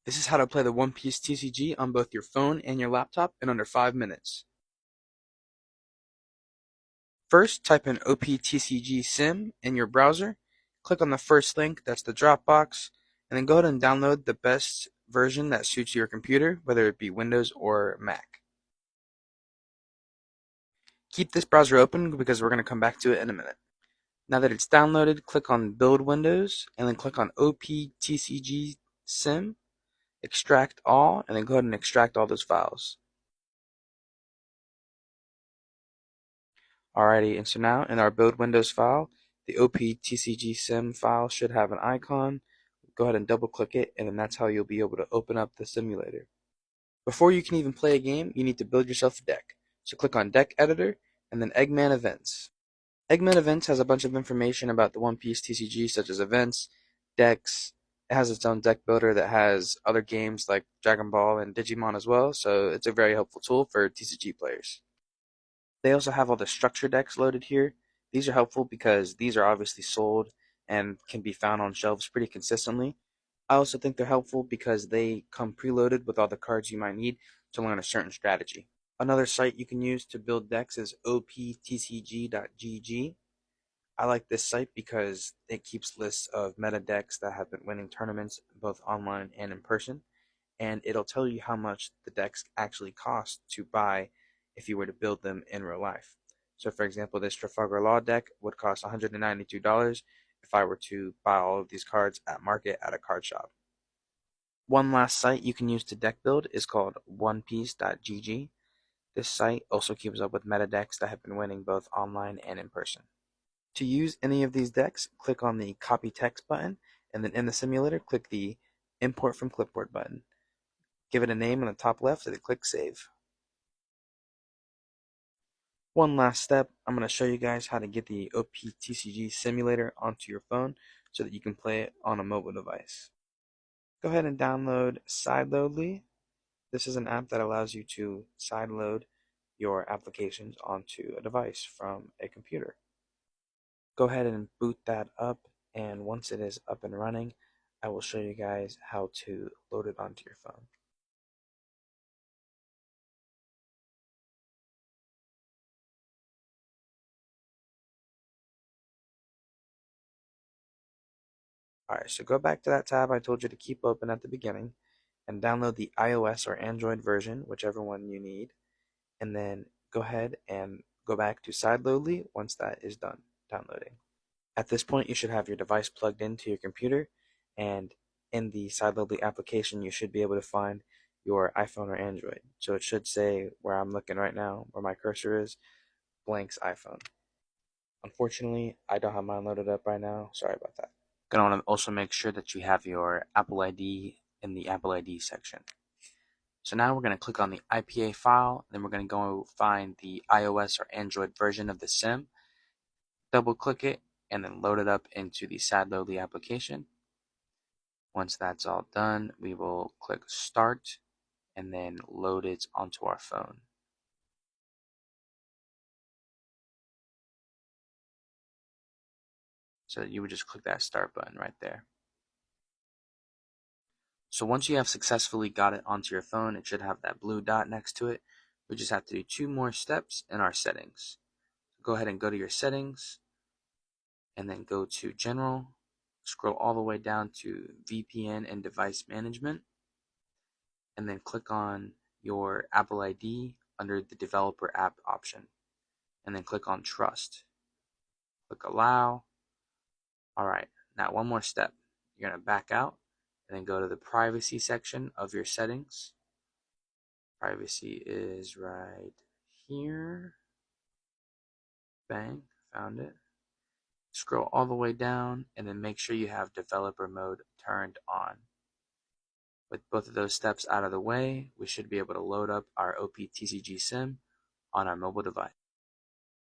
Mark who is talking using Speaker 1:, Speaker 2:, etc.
Speaker 1: This is how to play the One Piece TCG on both your phone and your laptop in under 5 minutes. First, type in OPTCG Sim in your browser, click on the first link, that's the Dropbox, and then go ahead and download the best version that suits your computer, whether it be Windows or Mac. Keep this browser open because we're going to come back to it in a minute. Now that it's downloaded, click on Build Windows, and then click on OPTCG Sim, extract all, and then go ahead and extract all those files. Alrighty, and so now in our build Windows file, the OPTCG sim file should have an icon. Go ahead and double click it, and then that's how you'll be able to open up the simulator. Before you can even play a game, you need to build yourself a deck. So click on Deck Editor, and then Eggman Events. Eggman Events has a bunch of information about the One Piece TCG, such as events, decks. It has its own deck builder that has other games like Dragon Ball and Digimon as well, so it's a very helpful tool for TCG players. They also have all the structure decks loaded here. These are helpful because these are obviously sold and can be found on shelves pretty consistently. I also think they're helpful because they come preloaded with all the cards you might need to learn a certain strategy. Another site you can use to build decks is optcg.gg. I like this site because it keeps lists of meta decks that have been winning tournaments both online and in person, and it'll tell you how much the decks actually cost to buy if you were to build them in real life. So for example, this Trafalgar Law deck would cost $192 if I were to buy all of these cards at market at a card shop. One last site you can use to deck build is called onepiece.gg. This site also keeps up with meta decks that have been winning both online and in person. To use any of these decks, click on the Copy Text button, and then in the simulator, click the Import from Clipboard button. Give it a name on the top left and then click Save. One last step, I'm going to show you guys how to get the OPTCG simulator onto your phone so that you can play it on a mobile device. Go ahead and download Sideloadly. This is an app that allows you to sideload your applications onto a device from a computer. Go ahead and boot that up, and once it is up and running, I will show you guys how to load it onto your phone. Alright, so go back to that tab I told you to keep open at the beginning and download the iOS or Android version, whichever one you need, and then go ahead and go back to Sideloadly once that is done downloading. At this point, you should have your device plugged into your computer, and in the Sideloadly application, you should be able to find your iPhone or Android. So it should say where I'm looking right now, where my cursor is, Blank's iPhone. Unfortunately, I don't have mine loaded up right now. Sorry about that. Going to want to also make sure that you have your Apple ID in the Apple ID section. So now we're going to click on the IPA file, then we're going to go find the iOS or Android version of the sim, double click it, and then load it up into the Sideloadly application. Once that's all done, we will click Start and then load it onto our phone. So you would just click that Start button right there. So once you have successfully got it onto your phone, it should have that blue dot next to it. We just have to do 2 more steps in our settings. Go ahead and go to your settings, and then go to General, scroll all the way down to VPN and Device Management, and then click on your Apple ID under the Developer App option, and then click on Trust. Click Allow. Alright, now one more step. You're going to back out, and then go to the Privacy section of your settings. Privacy is right here. Bang, found it. Scroll all the way down, and then make sure you have developer mode turned on. With both of those steps out of the way, we should be able to load up our OPTCG sim on our mobile device.